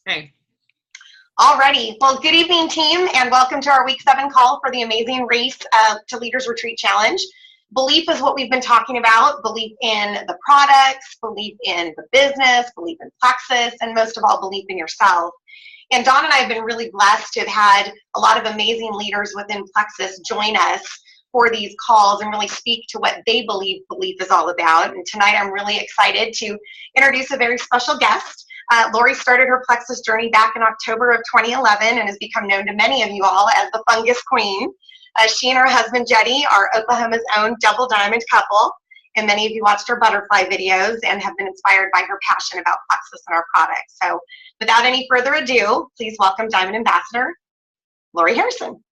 Hey. Alrighty. Well, good evening, team, and welcome to our Week 7 call for the amazing Race to Leaders Retreat Challenge. Belief is what we've been talking about. Belief in the products, belief in the business, belief in Plexus, and most of all, belief in yourself. And Dawn and I have been really blessed to have had a lot of amazing leaders within Plexus join us for these calls and really speak to what they believe belief is all about. And tonight I'm really excited to introduce a very special guest. Lori started her Plexus journey back in October of 2011 and has become known to many of you all as the Fungus Queen. She and her husband Jetty are Oklahoma's own double diamond couple, and many of you watched her butterfly videos and have been inspired by her passion about Plexus and our products. So without any further ado, please welcome Diamond Ambassador Lori Harrison.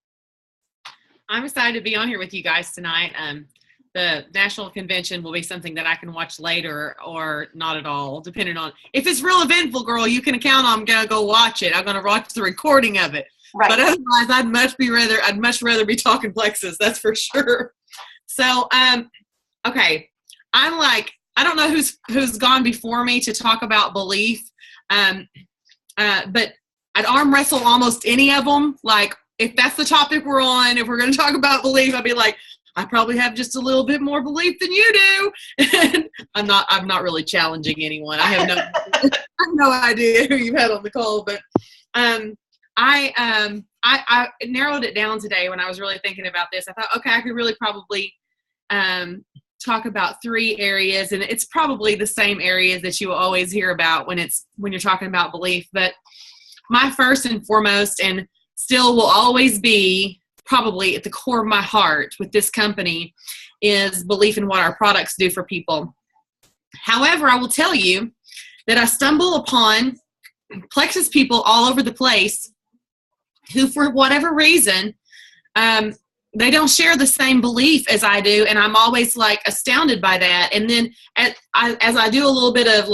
I'm excited to be on here with you guys tonight. The national convention will be something that I can watch later or not at all, depending on if it's real eventful, girl. You can count on I'm gonna go watch it. I'm gonna watch the recording of it. Right. But otherwise, I'd much rather be talking Plexus. That's for sure. So, okay, I don't know who's gone before me to talk about belief, but I'd arm wrestle almost any of them. Like if that's the topic we're on, if we're going to talk about belief, I'd be like, I probably have just a little bit more belief than you do. And I'm not really challenging anyone. I have no idea who you had on the call, but I narrowed it down today when I was really thinking about this. I thought, okay, I could really probably talk about 3 areas, and it's probably the same areas that you always hear about when you're talking about belief. But my first and foremost, and still will always be probably at the core of my heart with this company, is belief in what our products do for people. However, I will tell you that I stumble upon Plexus people all over the place who, for whatever reason, they don't share the same belief as I do, and I'm always astounded by that. And then as I do a little bit of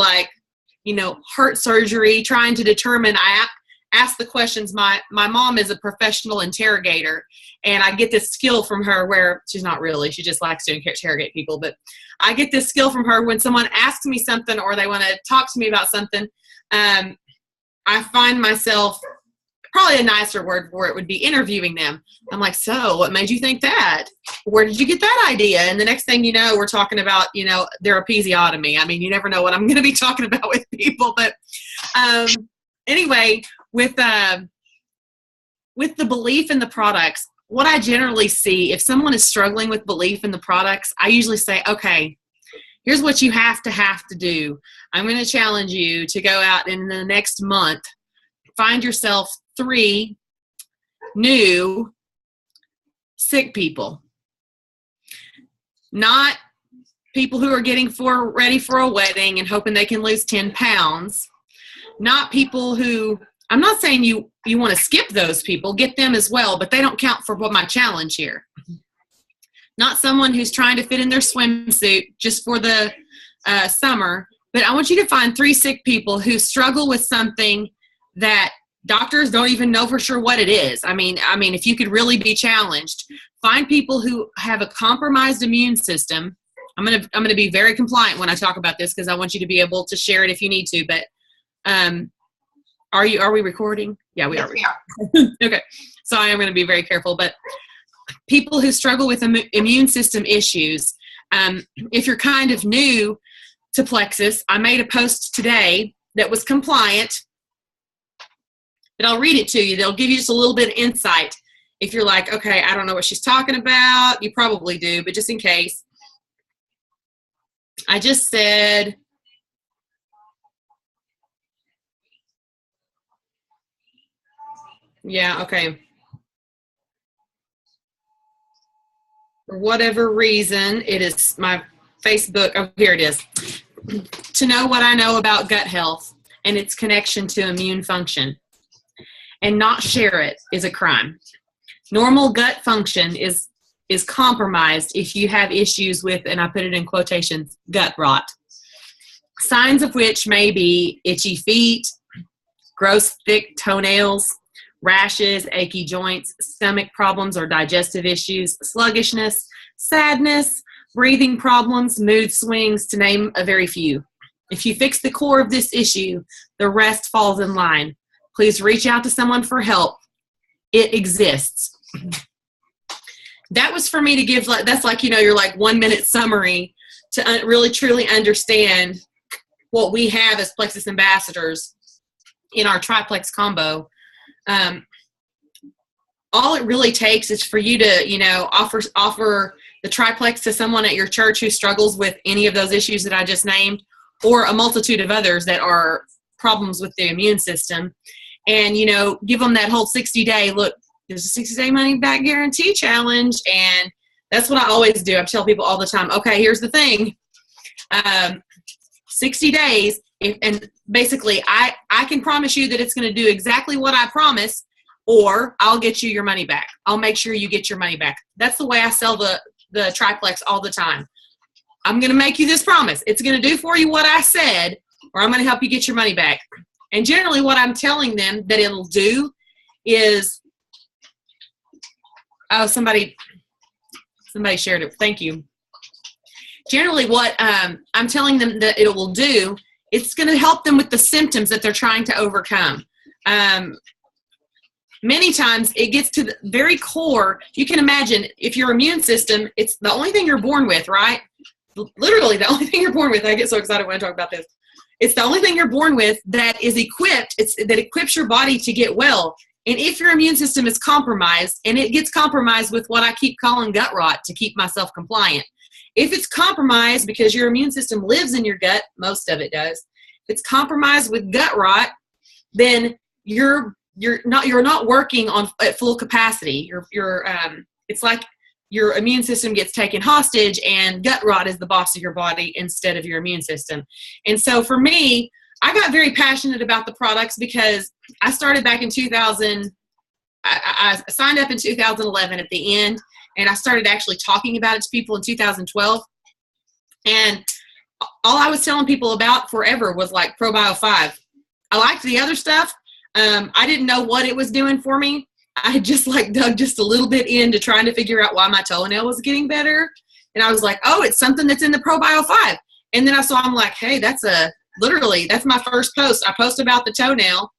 heart surgery, trying to determine, I ask the questions. My mom is a professional interrogator, and I get this skill from her where she's not really, she just likes to interrogate people, but I get this skill from her when someone asks me something or they want to talk to me about something. I find myself, probably a nicer word for it would be interviewing them. I'm like, so what made you think that? Where did you get that idea? And the next thing you know, we're talking about, their episiotomy. I mean, you never know what I'm going to be talking about with people. But anyway, with the belief in the products, what I generally see, if someone is struggling with belief in the products, I usually say, okay, here's what you have to do. I'm going to challenge you to go out in the next month, find yourself 3 new sick people. Not people who are getting ready for a wedding and hoping they can lose 10 pounds. Not people who, I'm not saying you want to skip those people, get them as well, but they don't count for what my challenge here. Not someone who's trying to fit in their swimsuit just for the summer, but I want you to find 3 sick people who struggle with something that doctors don't even know for sure what it is. I mean, if you could really be challenged, find people who have a compromised immune system. I'm gonna be very compliant when I talk about this because I want you to be able to share it if you need to. But are we recording? Yeah, we are. Okay, so I am going to be very careful. But people who struggle with immune system issues, if you're kind of new to Plexus, I made a post today that was compliant, but I'll read it to you. They'll give you just a little bit of insight. If you're like, okay, I don't know what she's talking about, you probably do, but just in case. I just said, yeah, okay. For whatever reason, it is my Facebook. Oh, here it is. To know what I know about gut health and its connection to immune function and not share it is a crime. Normal gut function is compromised if you have issues with, and I put it in quotations, gut rot. Signs of which may be itchy feet, gross thick toenails, rashes, achy joints, stomach problems or digestive issues, sluggishness, sadness, breathing problems, mood swings, to name a very few. If you fix the core of this issue, the rest falls in line. Please reach out to someone for help. It exists. That was for me to give, that's like, your like 1 minute summary to really truly understand what we have as Plexus ambassadors in our triplex combo. All it really takes is for you to, offer the triplex to someone at your church who struggles with any of those issues that I just named, or a multitude of others that are problems with the immune system. And, give them that whole 60-day, look, there's a 60-day money back guarantee challenge. And that's what I always do. I tell people all the time, okay, here's the thing. 60 days. And basically I can promise you that it's going to do exactly what I promise, or I'll get you your money back. I'll make sure you get your money back. That's the way I sell the triplex all the time. I'm going to make you this promise. It's going to do for you what I said, or I'm going to help you get your money back. And generally what I'm telling them that it'll do is, oh, somebody shared it. Thank you. Generally what I'm telling them that it will do, it's going to help them with the symptoms that they're trying to overcome. Many times it gets to the very core. You can imagine if your immune system, it's the only thing you're born with, right? Literally the only thing you're born with. I get so excited when I talk about this. It's the only thing you're born with that is equipped. That equips your body to get well. And if your immune system is compromised, and it gets compromised with what I keep calling gut rot to keep myself compliant. If it's compromised because your immune system lives in your gut, most of it does. If it's compromised with gut rot, then you're not working at full capacity. It's like your immune system gets taken hostage, and gut rot is the boss of your body instead of your immune system. And so for me, I got very passionate about the products because I started back in 2000. I signed up in 2011 at the end, and I started actually talking about it to people in 2012. And all I was telling people about forever was like ProBio 5. I liked the other stuff. I didn't know what it was doing for me. I had just dug just a little bit into trying to figure out why my toenail was getting better. And I was like, oh, it's something that's in the ProBio 5. And then I'm like, hey, that's my first post. I post about the toenail.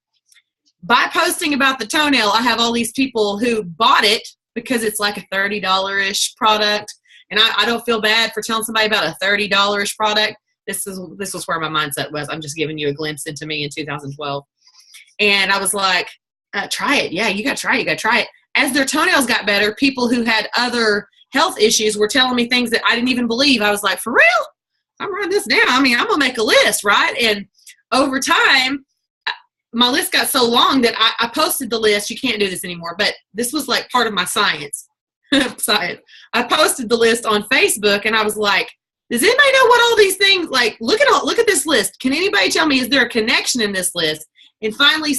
By posting about the toenail, I have all these people who bought it because it's like a $30-ish product. And I don't feel bad for telling somebody about a $30-ish product. This was where my mindset was. I'm just giving you a glimpse into me in 2012. And I was like, try it. Yeah, you got to try it. You got to try it. As their toenails got better, people who had other health issues were telling me things that I didn't even believe. I was like, for real? I'm writing this down. I mean, I'm going to make a list, right? And over time, my list got so long that I posted the list. You can't do this anymore, but this was like part of my science. I posted the list on Facebook, and I was like, does anybody know what all these things, like, look at this list. Can anybody tell me, is there a connection in this list? And finally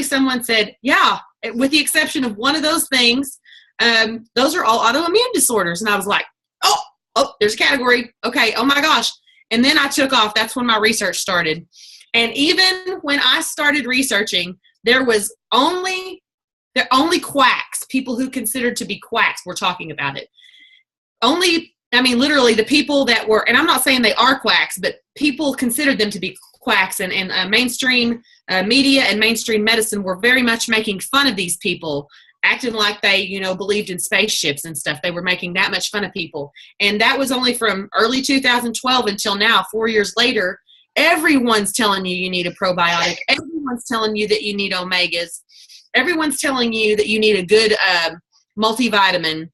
someone said, yeah, with the exception of one of those things, those are all autoimmune disorders. And I was like, oh, there's a category. Okay. Oh my gosh. And then I took off. That's when my research started. And even when I started researching, there was only quacks, people who considered to be quacks were talking about it. Literally the people that were, and I'm not saying they are quacks, but people considered them to be quacks, and mainstream media and mainstream medicine were very much making fun of these people, acting like they, believed in spaceships and stuff. They were making that much fun of people. And that was only from early 2012 until now, 4 years later. Everyone's telling you need a probiotic. Everyone's telling you that you need omegas. Everyone's telling you that you need a good multivitamin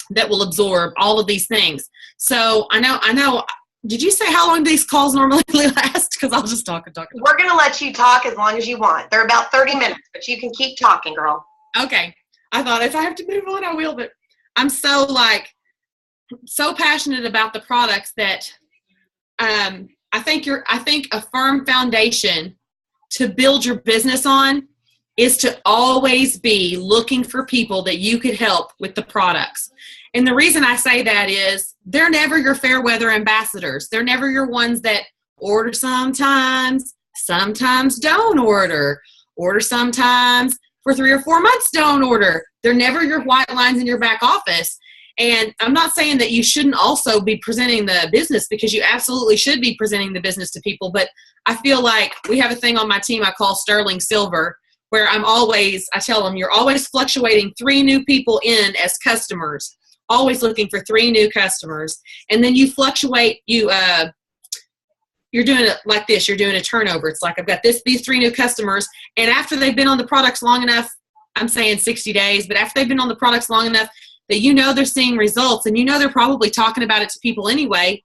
that will absorb all of these things. So I know. Did you say how long these calls normally last? Because I'll just talk and talk. We're going to let you talk as long as you want. They're about 30 minutes, but you can keep talking, girl. Okay. I thought if I have to move on, I will, but I'm so passionate about the products that I think a firm foundation to build your business on is to always be looking for people that you could help with the products. And the reason I say that is they're never your fair weather ambassadors. They're never your ones that order sometimes don't order sometimes for 3 or 4 months, don't order. They're never your white lines in your back office. And I'm not saying that you shouldn't also be presenting the business, because you absolutely should be presenting the business to people. But I feel like we have a thing on my team I call Sterling Silver, where I tell them, you're always fluctuating 3 new people in as customers, always looking for 3 new customers. And then you fluctuate, you're doing it like this. You're doing a turnover. It's like, I've got these 3 new customers. And after they've been on the products long enough, I'm saying 60 days, but after they've been on the products long enough that they're seeing results, and they're probably talking about it to people anyway,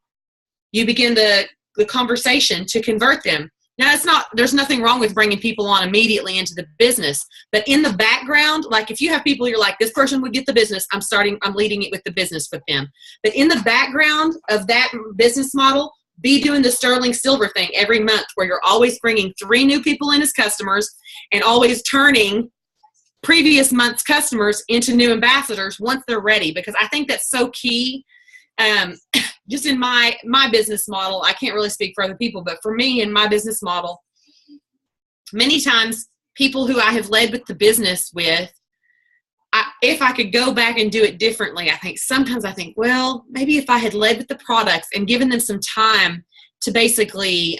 you begin the conversation to convert them. Now, there's nothing wrong with bringing people on immediately into the business, but in the background, like if you have people you're like, this person would get the business, I'm leading it with the business with them. But in the background of that business model, be doing the Sterling Silver thing every month, where you're always bringing 3 new people in as customers and always turning previous month's customers into new ambassadors once they're ready, because I think that's so key. Just in my business model, I can't really speak for other people, but for me in my business model, many times people who I have led with the business with, if I could go back and do it differently, sometimes I think, well, maybe if I had led with the products and given them some time to basically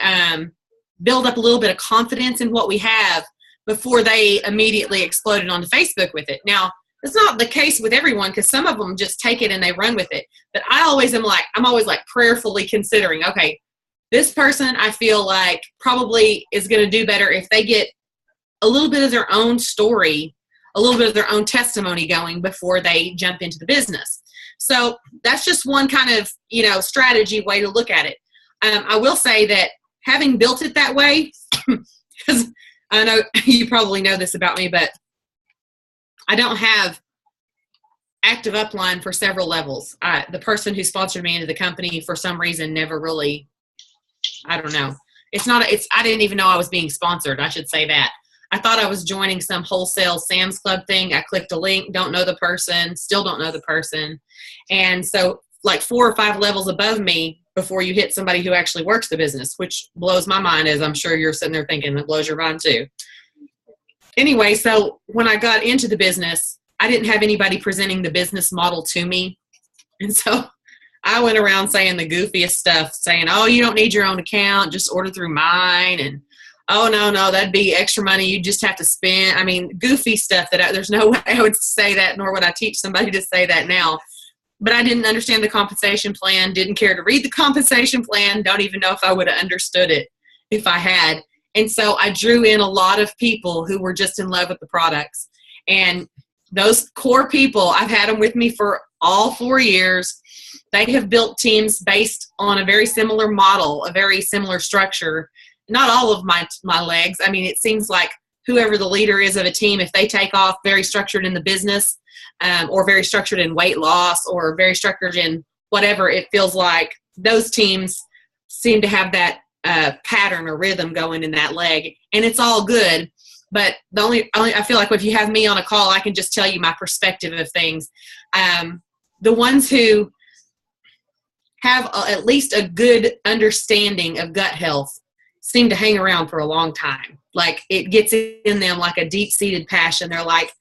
build up a little bit of confidence in what we have before they immediately exploded onto Facebook with it. Now, it's not the case with everyone, because some of them just take it and they run with it. But I'm always prayerfully considering, okay, this person I feel like probably is going to do better if they get a little bit of their own story, a little bit of their own testimony going before they jump into the business. So that's just one kind of, strategy way to look at it. I will say that having built it that way, because I know you probably know this about me, but I don't have active upline for several levels. The person who sponsored me into the company for some reason never really, I don't know. I didn't even know I was being sponsored. I should say that. I thought I was joining some wholesale Sam's Club thing. I clicked a link, don't know the person, still don't know the person. And so like 4 or 5 levels above me before you hit somebody who actually works the business, which blows my mind, as I'm sure you're sitting there thinking it blows your mind too. Anyway, so when I got into the business, I didn't have anybody presenting the business model to me. And so I went around saying the goofiest stuff, saying, oh, you don't need your own account, just order through mine. And, oh, no, that'd be extra money you just have to spend. I mean, goofy stuff that there's no way I would say that, nor would I teach somebody to say that now. But I didn't understand the compensation plan, didn't care to read the compensation plan, don't even know if I would have understood it if I had. And so I drew in a lot of people who were just in love with the products. And those core people, I've had them with me for all 4 years. They have built teams based on a very similar model, a very similar structure. Not all of my legs. I mean, it seems like whoever the leader is of a team, if they take off very structured in the business, or very structured in weight loss, or very structured in whatever, it feels like those teams seem to have that pattern or rhythm going in that leg, and it's all good. But I feel like if you have me on a call, I can just tell you my perspective of things. The ones who have at least a good understanding of gut health seem to hang around for a long time. Like it gets in them like a deep-seated passion. They're like,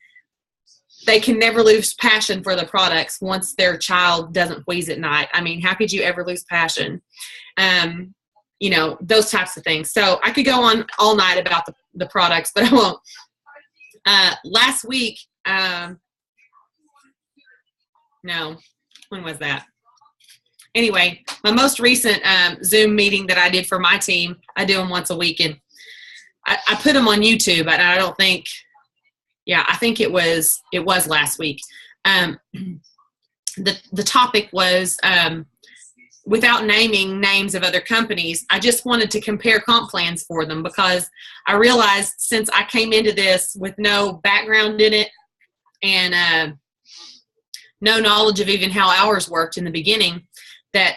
they can never lose passion for the products once their child doesn't wheeze at night. I mean, how could you ever lose passion? Those types of things. So I could go on all night about the products, but I won't. Last week, when was that? Anyway, my most recent Zoom meeting that I did for my team, I do them once a week, and I put them on YouTube, and I don't think, I think it was last week. The topic was, without naming names of other companies, I just wanted to compare comp plans for them, because I realized since I came into this with no background in it and no knowledge of even how ours worked in the beginning, that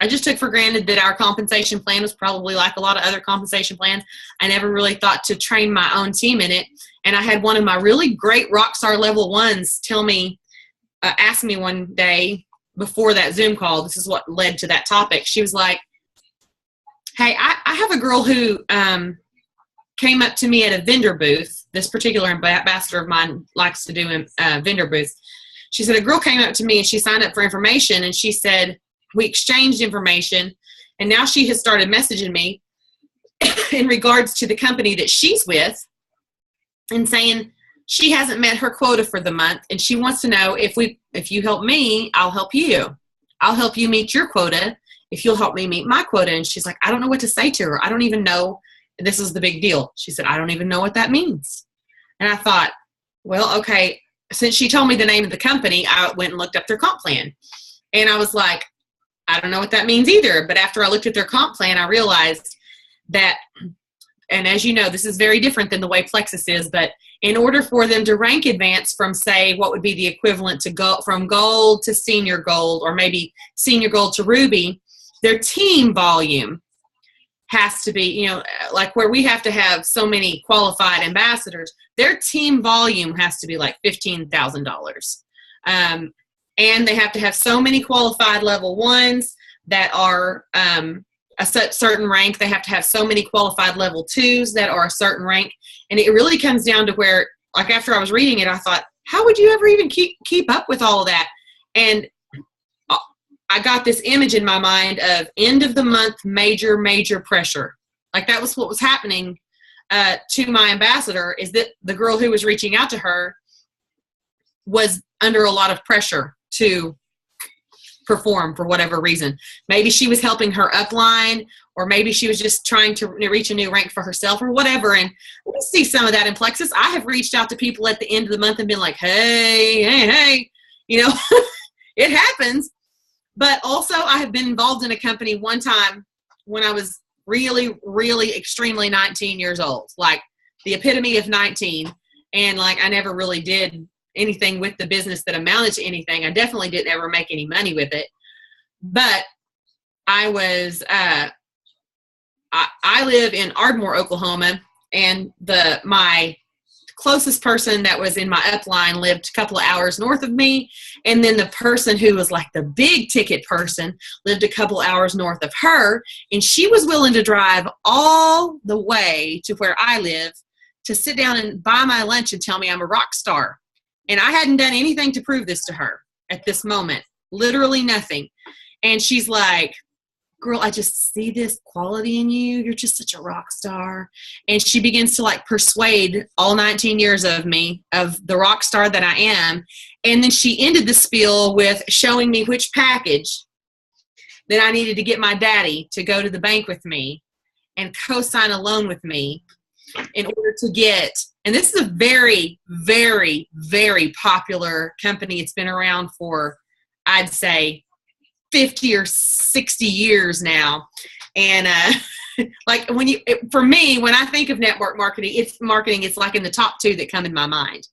I just took for granted that our compensation plan was probably like a lot of other compensation plans. I never really thought to train my own team in it. And I had one of my really great Rockstar level ones ask me one day before that Zoom call, this is what led to that topic. She was like, hey, I have a girl who came up to me at a vendor booth. This particular ambassador of mine likes to do vendor booths. She said, a girl came up to me and she signed up for information, and she said, we exchanged information, and now she has started messaging me in regards to the company that she's with and saying she hasn't met her quota for the month, and she wants to know if you help me, I'll help you. I'll help you meet your quota if you'll help me meet my quota. And she's like, I don't know what to say to her. I don't even know. This is the big deal. She said, I don't even know what that means. And I thought, well, okay, since she told me the name of the company, I went and looked up their comp plan. And I was like, I don't know what that means either. But after I looked at their comp plan, I realized that, and as you know, this is very different than the way Plexus is, but in order for them to rank advance from, say, what would be the equivalent to go from gold to senior gold, or maybe senior gold to ruby, their team volume has to be, you know, like where we have to have so many qualified ambassadors, their team volume has to be like $15,000. And they have to have so many qualified level ones that are a certain rank. They have to have so many qualified level twos that are a certain rank. And it really comes down to where, like after I was reading it, I thought, how would you ever even keep up with all of that? And I got this image in my mind of end of the month, major pressure. Like that was what was happening to my ambassador, is that the girl who was reaching out to her was under a lot of pressure to perform for whatever reason. Maybe she was helping her upline, or maybe she was just trying to reach a new rank for herself or whatever. And we see some of that in Plexus. I have reached out to people at the end of the month and been like, hey, you know, it happens. But also I have been involved in a company one time when I was really extremely 19 years old, like the epitome of 19. And like, I never really did anything with the business that amounted to anything. I definitely didn't ever make any money with it. But I was, I live in Ardmore, Oklahoma, and my closest person that was in my upline lived a couple of hours north of me. And then the person who was like the big ticket person lived a couple of hours north of her. And she was willing to drive all the way to where I live to sit down and buy my lunch and tell me I'm a rock star. And I hadn't done anything to prove this to her at this moment, literally nothing. And she's like, girl, I just see this quality in you. You're just such a rock star. And she begins to like persuade all 19 years of me of the rock star that I am. And then she ended the spiel with showing me which package that I needed to get my daddy to go to the bank with me and co-sign a loan with me in order to get, and this is a very popular company. It's been around for, I'd say, 50 or 60 years now. And like for me, when I think of network marketing, it's like in the top two that come in my mind.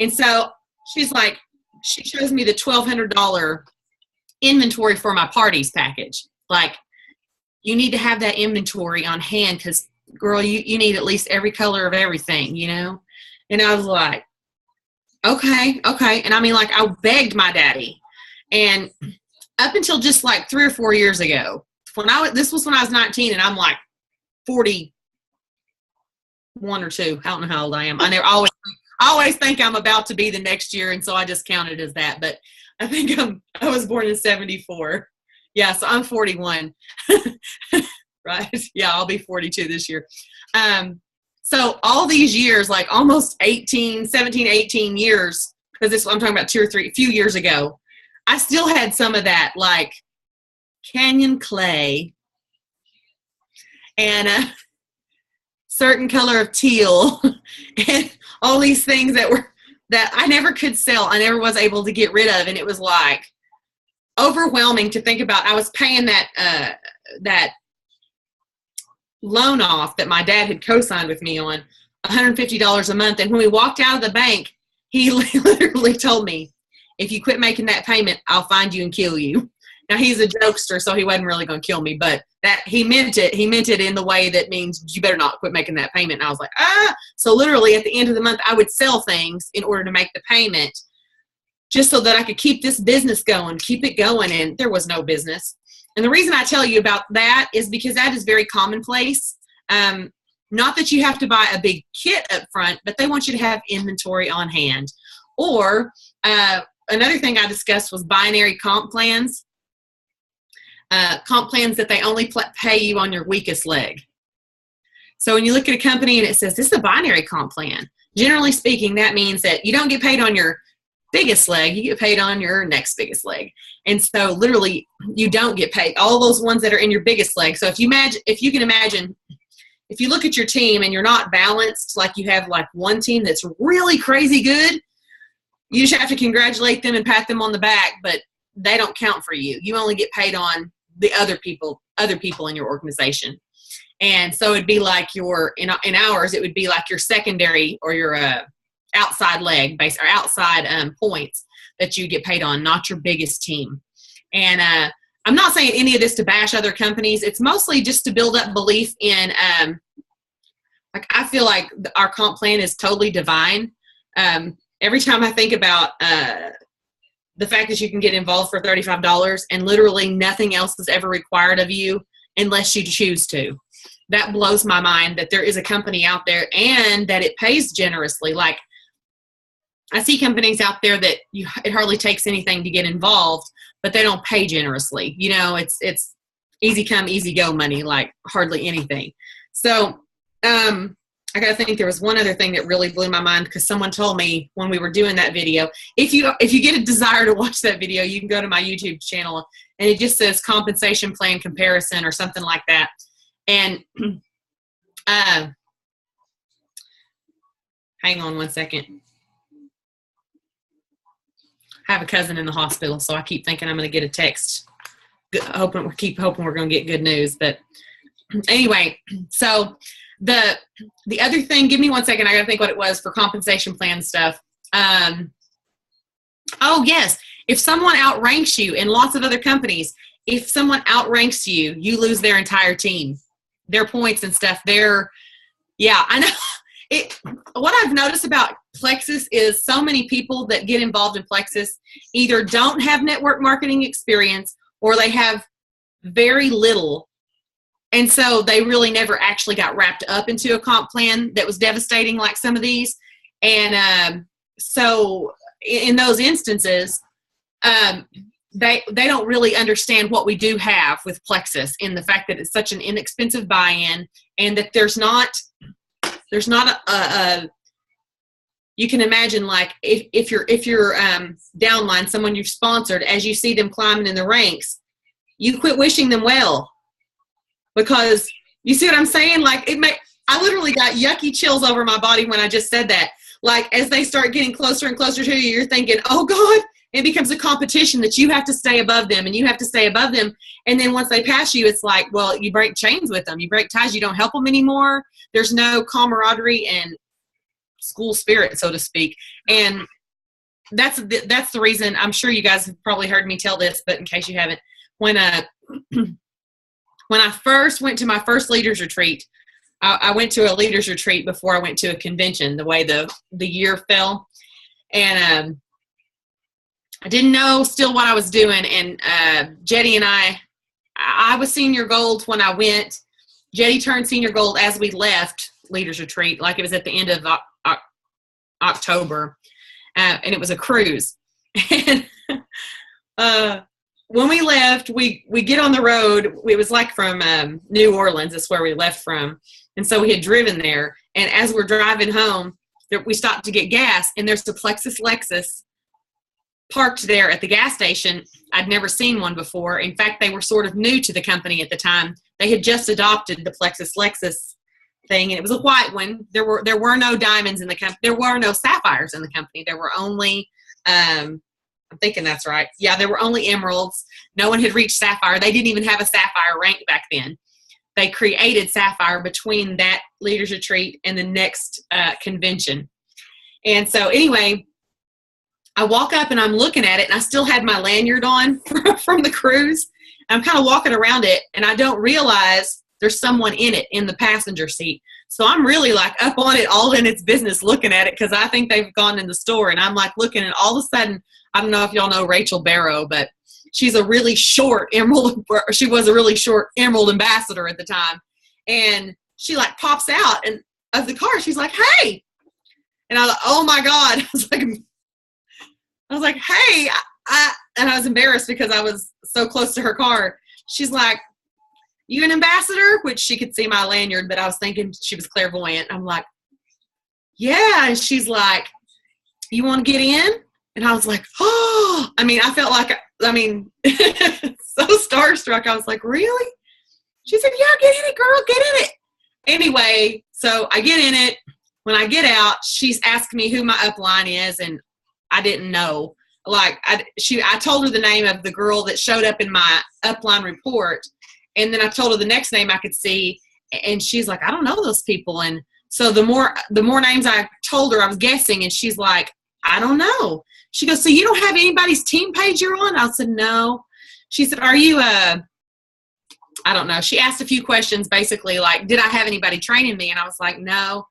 And so she's like, she shows me the $1,200 inventory for my parties package. Like, you need to have that inventory on hand because, girl, you need at least every color of everything, you know? And I was like, okay. And I mean, like, I begged my daddy. And up until just like 3 or 4 years ago, this was when I was 19 and I'm like 41 or 2. I don't know how old I am. I always think I'm about to be the next year. And so I just count it as that. But I think I was born in 74. Yeah. So I'm 41. Right. Yeah. I'll be 42 this year. So all these years, like almost 17, 18 years, because I'm talking about 2 or 3, a few years ago, I still had some of that, like canyon clay and a certain color of teal and all these things that I never could sell. I never was able to get rid of. And it was like overwhelming to think about. I was paying that loan off that my dad had co-signed with me on, $150 a month. And when we walked out of the bank, he literally told me, if you quit making that payment, I'll find you and kill you. Now, he's a jokester, so he wasn't really going to kill me, but that he meant it. He meant it in the way that means you better not quit making that payment. And I was like, So literally at the end of the month, I would sell things in order to make the payment just so that I could keep this business going, keep it going. And there was no business. And the reason I tell you about that is because that is very commonplace. Not that you have to buy a big kit up front, but they want you to have inventory on hand. Or another thing I discussed was binary comp plans. Comp plans that they only pay you on your weakest leg. So when you look at a company and it says this is a binary comp plan, generally speaking, that means that you don't get paid on your biggest leg, you get paid on your next biggest leg. And so literally you don't get paid all those ones that are in your biggest leg. So if you can imagine, if you look at your team and you're not balanced, like you have like one team that's really crazy good, you just have to congratulate them and pat them on the back, but they don't count for you. You only get paid on the other people in your organization. And so it'd be like in ours, it would be like your secondary or your outside leg base or outside points that you get paid on, not your biggest team. And I'm not saying any of this to bash other companies. It's mostly just to build up belief in, like, I feel like our comp plan is totally divine. Every time I think about the fact that you can get involved for $35 and literally nothing else is ever required of you unless you choose to. That blows my mind that there is a company out there and that it pays generously. Like, I see companies out there that it hardly takes anything to get involved, but they don't pay generously. You know, it's easy come, easy go money, like hardly anything. So I gotta think there was one other thing that really blew my mind, because someone told me when we were doing that video, if you get a desire to watch that video, you can go to my YouTube channel and it just says compensation plan comparison or something like that. And hang on one second. I have a cousin in the hospital, so I keep thinking I'm going to get a text. Keep hoping we're going to get good news. But anyway, so the other thing, give me one second. I got to think what it was for compensation plan stuff. Oh, yes. If someone outranks you in lots of other companies, if someone outranks you, you lose their entire team, their points and stuff. Yeah, I know. What I've noticed about Plexus is so many people that get involved in Plexus either don't have network marketing experience or they have very little. And so they really never actually got wrapped up into a comp plan that was devastating like some of these. And so in those instances, they don't really understand what we do have with Plexus, in the fact that it's such an inexpensive buy-in, and that there's not a you can imagine, like, if you're downline, someone you've sponsored, as you see them climbing in the ranks, you quit wishing them well, because you see what I'm saying? Like, I literally got yucky chills over my body when I just said that. Like, as they start getting closer and closer to you, you're thinking, oh God, it becomes a competition that you have to stay above them and you have to stay above them. And then once they pass you, it's like, well, you break chains with them. You break ties. You don't help them anymore. There's no camaraderie and school spirit, so to speak. And that's the reason. I'm sure you guys have probably heard me tell this, but in case you haven't, when I first went to my first leaders retreat, I went to a leaders retreat before I went to a convention, the way the year fell. And I didn't know still what I was doing. And Jetty and I was senior gold when I went. Jetty turned senior gold as we left leaders retreat, like it was at the end of October. And it was a cruise. And when we left, we get on the road. It was like from New Orleans. That's where we left from. And so we had driven there. And as we're driving home, we stopped to get gas. And there's the Plexus Lexus parked there at the gas station. I'd never seen one before. In fact, they were sort of new to the company at the time. They had just adopted the Plexus Lexus thing, and it was a white one. There were no diamonds in the company. There were no sapphires in the company. There were only I'm thinking that's right. Yeah, there were only emeralds. No one had reached sapphire. They didn't even have a sapphire rank back then. They created sapphire between that leaders retreat and the next convention. And so anyway, I walk up and I'm looking at it, and I still had my lanyard on from the cruise. I'm kind of walking around it, and I don't realize there's someone in it in the passenger seat. So I'm really like up on it, all in its business, looking at it, because I think they've gone in the store. And I'm like looking, and all of a sudden, I don't know if y'all know Rachel Barrow, but she's a really short emerald. She was a really short emerald ambassador at the time. And she like pops out and of the car. She's like, hey. And I was like, oh my God. I I was like, hey, and I was embarrassed because I was so close to her car. She's like, you an ambassador? Which she could see my lanyard, but I was thinking she was clairvoyant. I'm like, yeah. And she's like, you want to get in? And I was like, oh, I mean, I felt like, so starstruck. I was like, really? She said, yeah, get in it, girl, get in it. Anyway, so I get in it. When I get out, she's asking me who my upline is, and I didn't know. Like, I told her the name of the girl that showed up in my upline report, and then I told her the next name I could see, and she's like, I don't know those people. And so the more names I told her, I was guessing, and she's like, I don't know. She goes, so you don't have anybody's team page you're on? I said, no. She said, are you I don't know. She asked a few questions, basically like, did I have anybody training me? And I was like, no.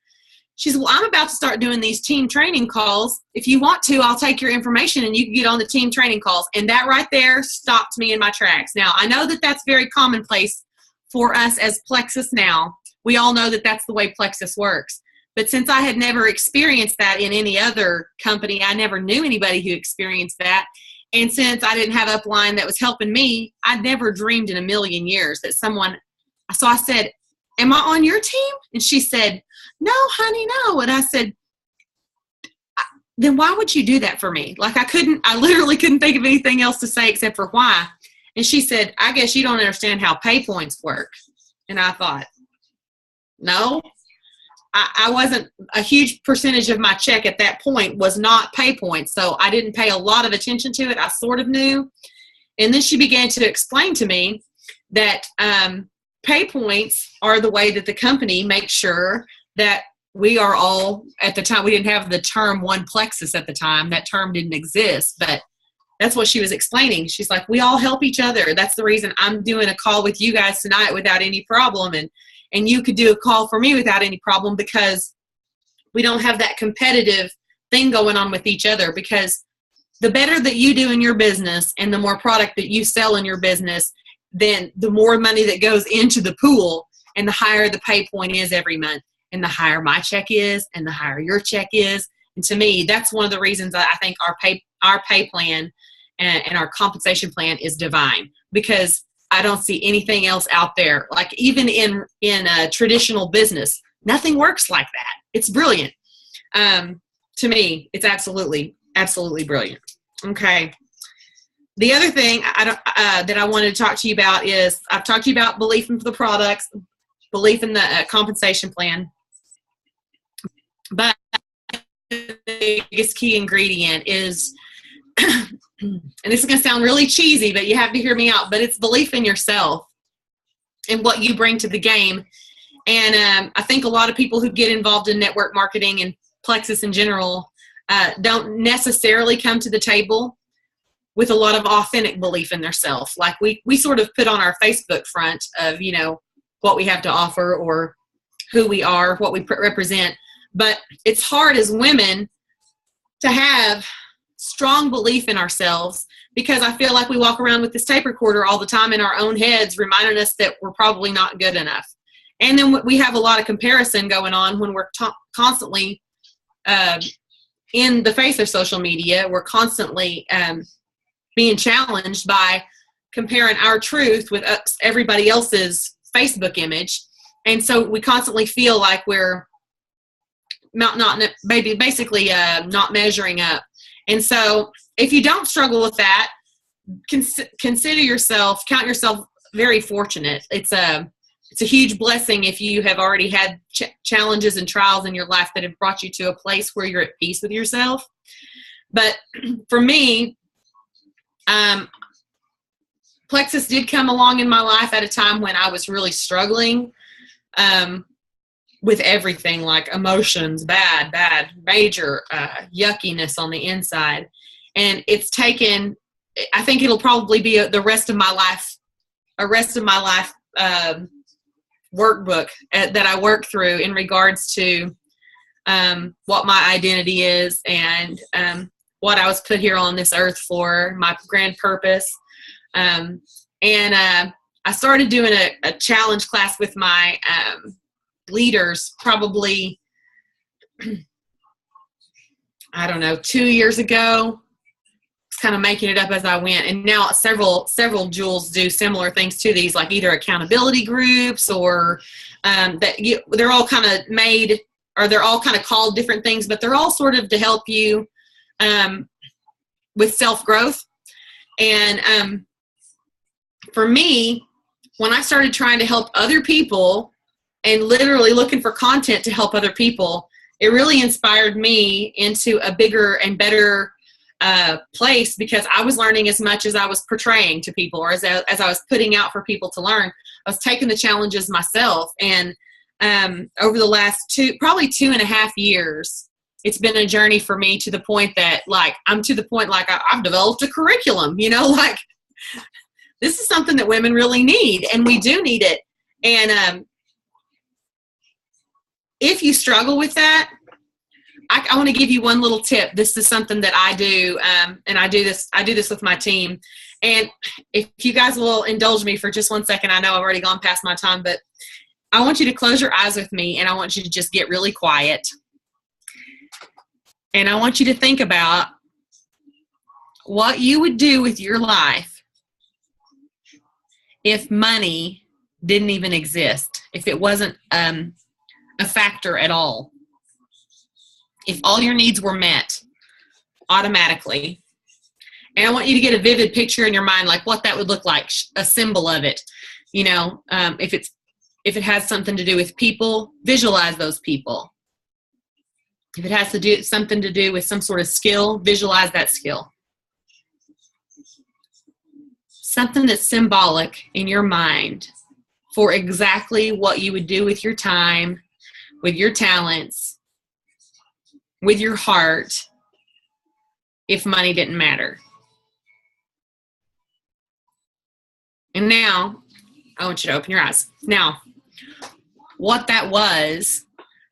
She said, well, I'm about to start doing these team training calls. If you want to, I'll take your information and you can get on the team training calls. And that right there stopped me in my tracks. Now, I know that that's very commonplace for us as Plexus now. We all know that that's the way Plexus works. But since I had never experienced that in any other company, I never knew anybody who experienced that. And since I didn't have upline that was helping me, I'd never dreamed in a million years that someone, so I said, am I on your team? And she said, no, honey, no. And I said, then why would you do that for me? Like I literally couldn't think of anything else to say except for why. And she said, I guess you don't understand how pay points work. And I thought, no, I wasn't, a huge percentage of my check at that point was not pay points. So I didn't pay a lot of attention to it. I sort of knew. And then she began to explain to me that pay points are the way that the company makes sure that we are all, at the time, we didn't have the term One Plexus at the time. That term didn't exist, but that's what she was explaining. She's like, we all help each other. That's the reason I'm doing a call with you guys tonight without any problem. And you could do a call for me without any problem because we don't have that competitive thing going on with each other, because the better that you do in your business and the more product that you sell in your business, then the more money that goes into the pool and the higher the pay point is every month. And the higher my check is and the higher your check is. And to me, that's one of the reasons that I think our pay plan and our compensation plan is divine, because I don't see anything else out there. Like even in a traditional business, nothing works like that. It's brilliant. To me, it's absolutely brilliant. Okay. The other thing that I wanted to talk to you about is, I've talked to you about belief in the products, belief in the compensation plan, but the biggest key ingredient is, and this is going to sound really cheesy, but you have to hear me out, but it's belief in yourself and what you bring to the game. And I think a lot of people who get involved in network marketing and Plexus in general don't necessarily come to the table with a lot of authentic belief in themselves. Like we sort of put on our Facebook front of, what we have to offer or who we are, what we represent. But it's hard as women to have strong belief in ourselves, because I feel like we walk around with this tape recorder all the time in our own heads, reminding us that we're probably not good enough. And then we have a lot of comparison going on when we're constantly in the face of social media. We're constantly being challenged by comparing our truth with everybody else's Facebook image. And so we constantly feel like we're not measuring up. And so if you don't struggle with that, consider yourself, count yourself very fortunate. It's a huge blessing if you have already had challenges and trials in your life that have brought you to a place where you're at peace with yourself. But for me, Plexus did come along in my life at a time when I was really struggling with everything, like emotions, bad, major yuckiness on the inside. And it's taken, I think it'll probably be a rest of my life workbook that I work through in regards to what my identity is and what I was put here on this earth for, my grand purpose. And I started doing a challenge class with my leaders probably, I don't know, 2 years ago. kind of making it up as I went. And now several jewels do similar things to these, like either accountability groups or they're all kind of made, or they're all kind of called different things, but they're all sort of to help you with self-growth. And for me, when I started trying to help other people and literally looking for content to help other people, it really inspired me into a bigger and better place, because I was learning as much as I was portraying to people, or as I was putting out for people to learn. I was taking the challenges myself. And over the last probably 2.5 years, it's been a journey for me to the point that I've developed a curriculum, like this is something that women really need, and we do need it. And if you struggle with that, I want to give you one little tip. This is something that I do, and I do this with my team. And if you guys will indulge me for just 1 second, I know I've already gone past my time, but I want you to close your eyes with me, and I want you to just get really quiet. And I want you to think about what you would do with your life if money didn't even exist, if it wasn't a factor at all. If all your needs were met automatically. And I want you to get a vivid picture in your mind, like what that would look like, a symbol of it. If it has something to do with people, visualize those people. If it has to do something to do with some sort of skill, visualize that skill. Something that's symbolic in your mind for exactly what you would do with your time, with your talents, with your heart, if money didn't matter. And now, I want you to open your eyes. Now, what that was,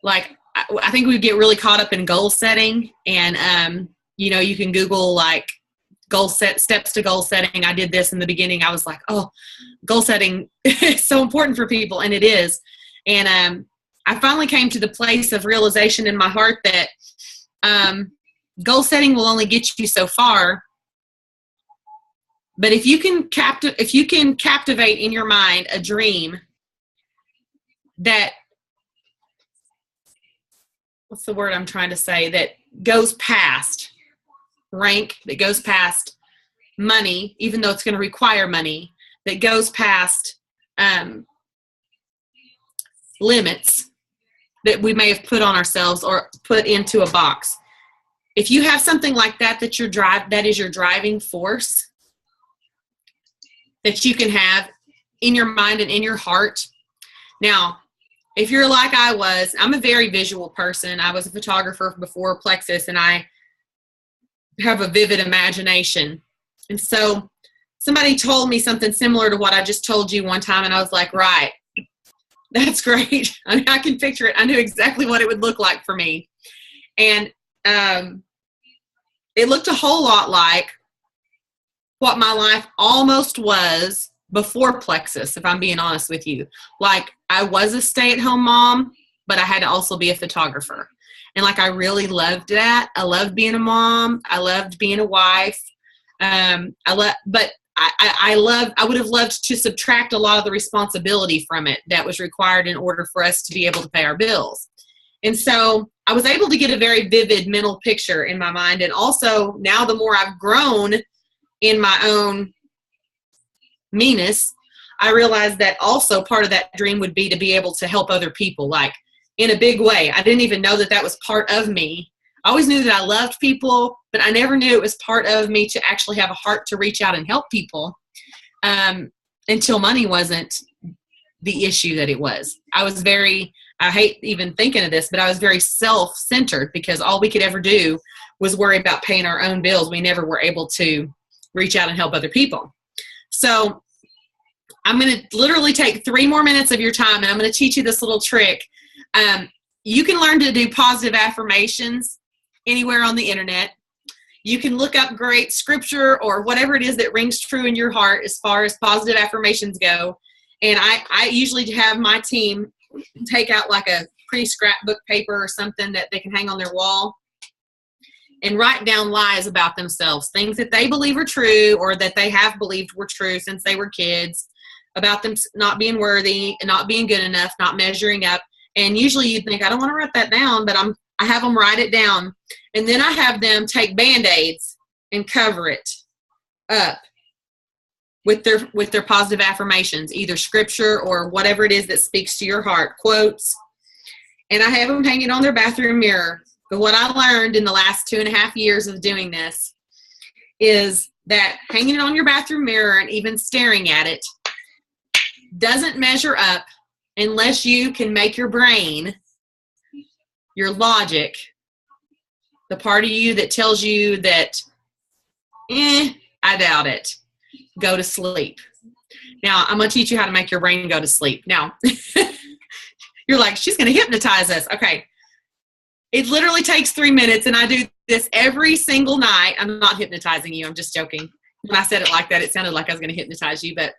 I think we get really caught up in goal setting, and, you can Google, steps to goal setting. I did this in the beginning. I was like, oh, goal setting is so important for people, and it is. And I finally came to the place of realization in my heart that goal setting will only get you so far. But if you can captivate in your mind a dream that, what's the word I'm trying to say, that goes past rank, that goes past money, even though it's going to require money, that goes past limits that we may have put on ourselves or put into a box. If you have something like that, that is your driving force that you can have in your mind and in your heart. Now, if you're like I was, I'm a very visual person. I was a photographer before Plexus, and I have a vivid imagination. And so somebody told me something similar to what I just told you one time, and I was like, right, that's great. I can picture it. I knew exactly what it would look like for me. And it looked a whole lot like what my life almost was before Plexus, if I'm being honest with you. Like, I was a stay-at-home mom, but I had to also be a photographer. And I really loved that. I loved being a mom. I loved being a wife. I would have loved to subtract a lot of the responsibility from it that was required in order for us to be able to pay our bills. And so I was able to get a very vivid mental picture in my mind. And also, now the more I've grown in my own meanness, I realized that also part of that dream would be to be able to help other people, in a big way. I didn't even know that was part of me. I always knew that I loved people, but I never knew it was part of me to actually have a heart to reach out and help people until money wasn't the issue that it was. I hate even thinking of this, but I was very self-centered, because all we could ever do was worry about paying our own bills. We never were able to reach out and help other people. So I'm going to literally take 3 more minutes of your time, and I'm going to teach you this little trick. You can learn to do positive affirmations anywhere on the internet. You can look up great scripture or whatever it is that rings true in your heart as far as positive affirmations go. And I usually have my team take out a pretty scrapbook paper or something that they can hang on their wall. and write down lies about themselves, things that they believe are true or that they have believed were true since they were kids, about them not being worthy, not being good enough, not measuring up. And usually you'd think, I don't want to write that down, but I have them write it down. And then I have them take Band-Aids and cover it up with their positive affirmations, either scripture or whatever it is that speaks to your heart, quotes. And I have them hang it on their bathroom mirror. But what I learned in the last 2.5 years of doing this is that hanging it on your bathroom mirror and even staring at it doesn't measure up unless you can make your brain, your logic, the part of you that tells you that, I doubt it, go to sleep. Now, I'm going to teach you how to make your brain go to sleep. Now, you're like, she's going to hypnotize us. Okay. It literally takes 3 minutes, and I do this every single night. I'm not hypnotizing you. I'm just joking. When I said it like that, it sounded like I was going to hypnotize you, but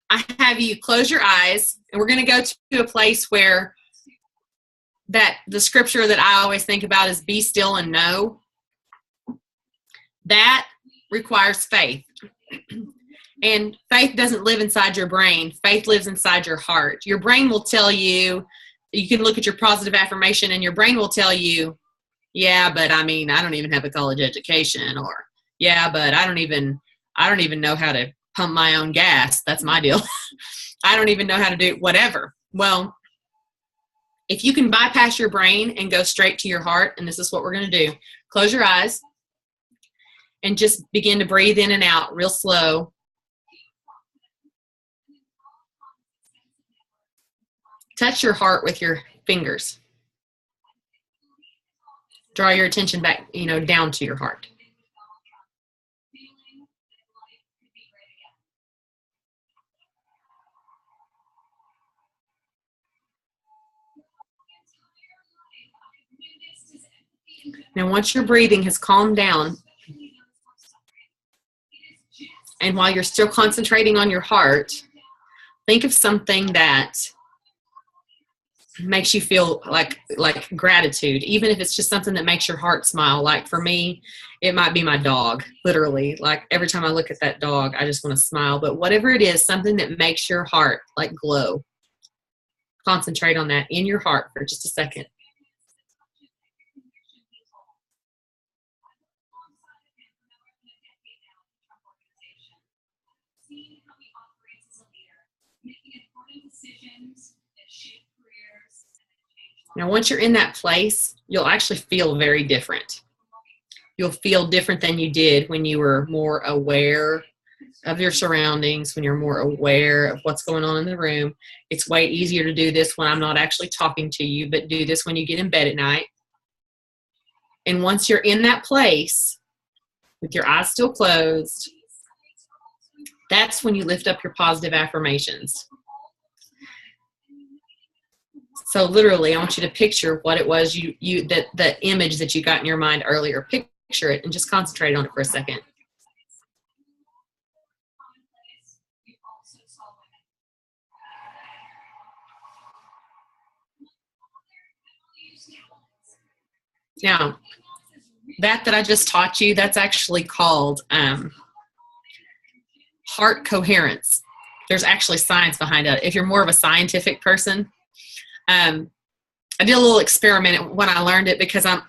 I have you close your eyes, and we're going to go to a place where that the scripture that I always think about is be still and know. That requires faith. And faith doesn't live inside your brain. Faith lives inside your heart. Your brain will tell you, you can look at your positive affirmation and your brain will tell you, yeah, but I mean, I don't even have a college education, or yeah, but I don't even know how to pump my own gas. That's my deal. I don't even know how to do whatever. Well, if you can bypass your brain and go straight to your heart, and this is what we're going to do, close your eyes and just begin to breathe in and out real slow. Touch your heart with your fingers. Draw your attention back, down to your heart. Now, once your breathing has calmed down, and while you're still concentrating on your heart, think of something that makes you feel like gratitude, even if it's just something that makes your heart smile. Like for me, it might be my dog, literally. Like every time I look at that dog, I just want to smile. But whatever it is, something that makes your heart like glow. Concentrate on that in your heart for just a second. Now, once you're in that place, you'll actually feel very different. You'll feel different than you did when you were more aware of your surroundings, when you're more aware of what's going on in the room. It's way easier to do this when I'm not actually talking to you, but do this when you get in bed at night. And once you're in that place, with your eyes still closed, that's when you lift up your positive affirmations. So literally, I want you to picture what it was the image that you got in your mind earlier. Picture it and just concentrate on it for a second. Now, that I just taught you, that's actually called heart coherence. There's actually science behind it. If you're more of a scientific person, I did a little experiment when I learned it, because I'm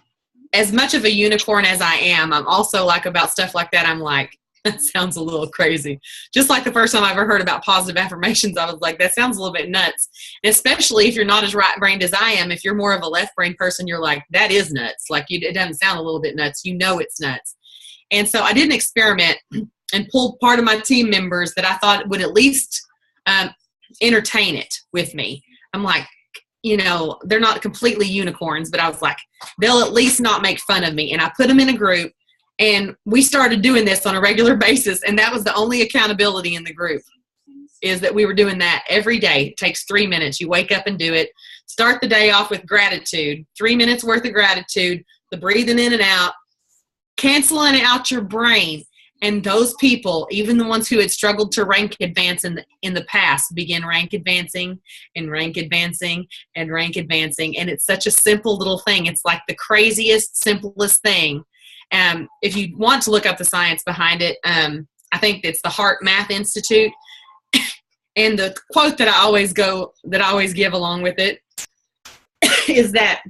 as much of a unicorn as I am. I'm also like about stuff like that. I'm like, that sounds a little crazy. Just like the first time I ever heard about positive affirmations, I was like, that sounds a little bit nuts. And especially if you're not as right-brained as I am, if you're more of a left-brained person, you're like, that is nuts. Like it doesn't sound a little bit nuts. You know it's nuts. And so I did an experiment and pulled part of my team members that I thought would at least entertain it with me. I'm like, they're not completely unicorns, but I was like, they'll at least not make fun of me. And I put them in a group, and we started doing this on a regular basis. And that was the only accountability in the group, is that we were doing that every day. It takes 3 minutes. You wake up and do it. Start the day off with gratitude, 3 minutes worth of gratitude, the breathing in and out, canceling out your brain. And those people, even the ones who had struggled to rank advance in the past, begin rank advancing and rank advancing and rank advancing. And it's such a simple little thing. It's like the craziest, simplest thing. If you want to look up the science behind it, I think it's the Heart Math Institute. And the quote that I always give along with it is that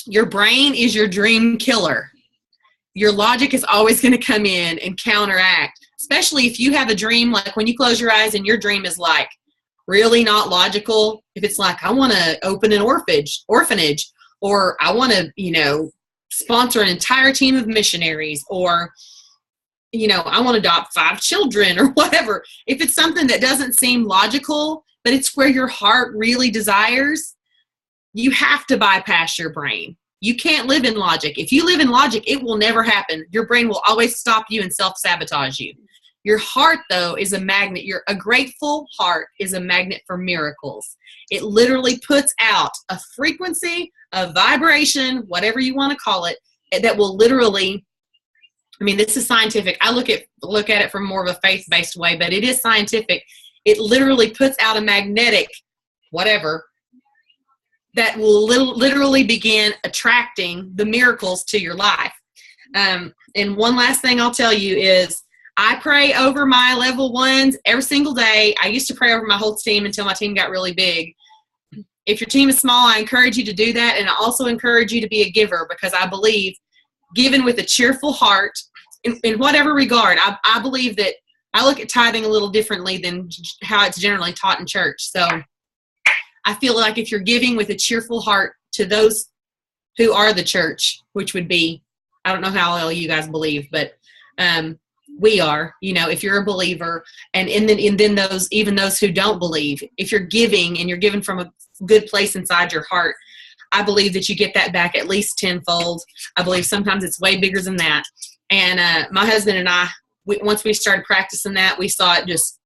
your brain is your dream killer. Your logic is always going to come in and counteract, especially if you have a dream, like when you close your eyes and your dream is like really not logical. If it's like, I want to open an orphanage, or I want to, sponsor an entire team of missionaries, or, I want to adopt 5 children or whatever. If it's something that doesn't seem logical, but it's where your heart really desires, you have to bypass your brain. You can't live in logic. If you live in logic, it will never happen. Your brain will always stop you and self-sabotage you. Your heart, though, is a magnet. A grateful heart is a magnet for miracles. It literally puts out a frequency, a vibration, whatever you want to call it, that will literally, this is scientific. I look at it from more of a faith-based way, but it is scientific. It literally puts out a magnetic whatever that will literally begin attracting the miracles to your life. And one last thing I'll tell you is I pray over my level 1s every single day. I used to pray over my whole team until my team got really big. If your team is small, I encourage you to do that. And I also encourage you to be a giver, because I believe given with a cheerful heart in whatever regard, I believe that I look at tithing a little differently than how it's generally taught in church. So I feel like if you're giving with a cheerful heart to those who are the church, which would be, I don't know how all you guys believe, but we are, if you're a believer, and then those who don't believe, if you're giving and you're giving from a good place inside your heart, I believe that you get that back at least tenfold. I believe sometimes it's way bigger than that. And my husband and I, once we started practicing that, we saw it just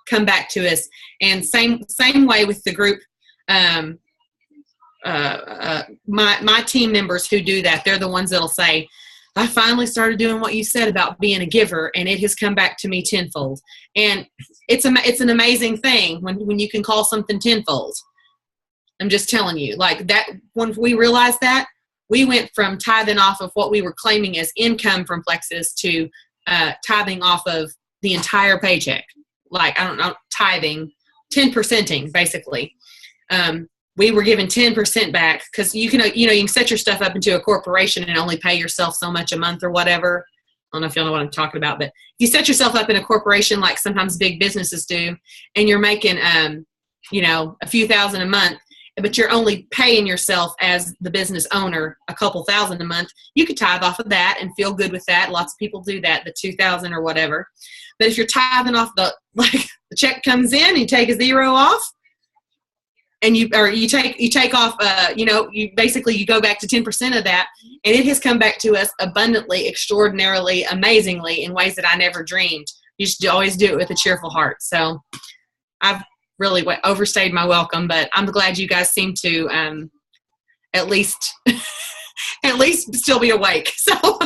come back to us. And same way with the group. My team members who do that, they're the ones that'll say, I finally started doing what you said about being a giver, and it has come back to me tenfold. And it's an amazing thing when you can call something tenfold. I'm just telling you, like that, when we realized that, we went from tithing off of what we were claiming as income from Plexus to tithing off of the entire paycheck. Like, I don't know, tithing, 10%ing basically. We were given 10% back, because you can set your stuff up into a corporation and only pay yourself so much a month or whatever. I don't know if y'all know what I'm talking about, but you set yourself up in a corporation like sometimes big businesses do, and you're making, a few thousand a month, but you're only paying yourself as the business owner a couple thousand a month. You could tithe off of that and feel good with that. Lots of people do that, the 2,000 or whatever. But if you're tithing off the check comes in, you take a zero off, and you take off, you go back to 10% of that, and it has come back to us abundantly, extraordinarily, amazingly, in ways that I never dreamed. You should always do it with a cheerful heart. So I've really overstayed my welcome, but I'm glad you guys seem to at least still be awake. So.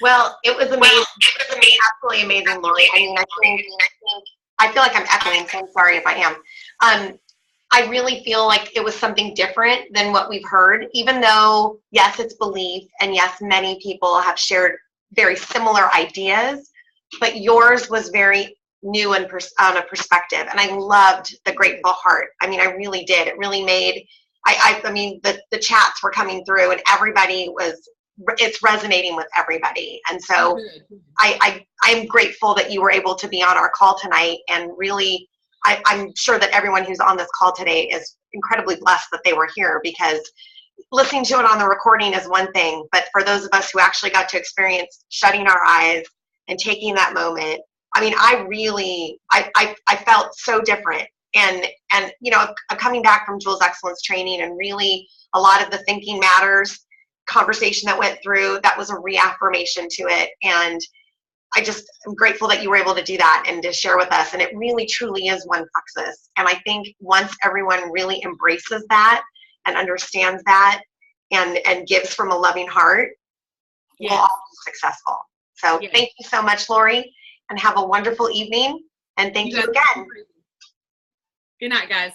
Well, it was amazing. Absolutely amazing, Lori. I feel like I'm echoing, so I'm sorry if I am. I really feel like it was something different than what we've heard, even though, yes, it's belief, and yes, many people have shared very similar ideas, but yours was very new and on a perspective, and I loved the grateful heart. I really did. It really made, the chats were coming through, and it's resonating with everybody. And so I'm grateful that you were able to be on our call tonight, and really, I'm sure that everyone who's on this call today is incredibly blessed that they were here, because listening to it on the recording is one thing, but for those of us who actually got to experience shutting our eyes and taking that moment, I felt so different. And coming back from Jules Excellence training, and really a lot of the Thinking Matters conversation that went through, that was a reaffirmation to it. And I'm grateful that you were able to do that and to share with us. And it really, truly is one Plexus. And I think once everyone really embraces that and understands that and gives from a loving heart, we'll all be successful. So Yes. thank you so much, Lori, and have a wonderful evening. And thank you again. Good night, guys.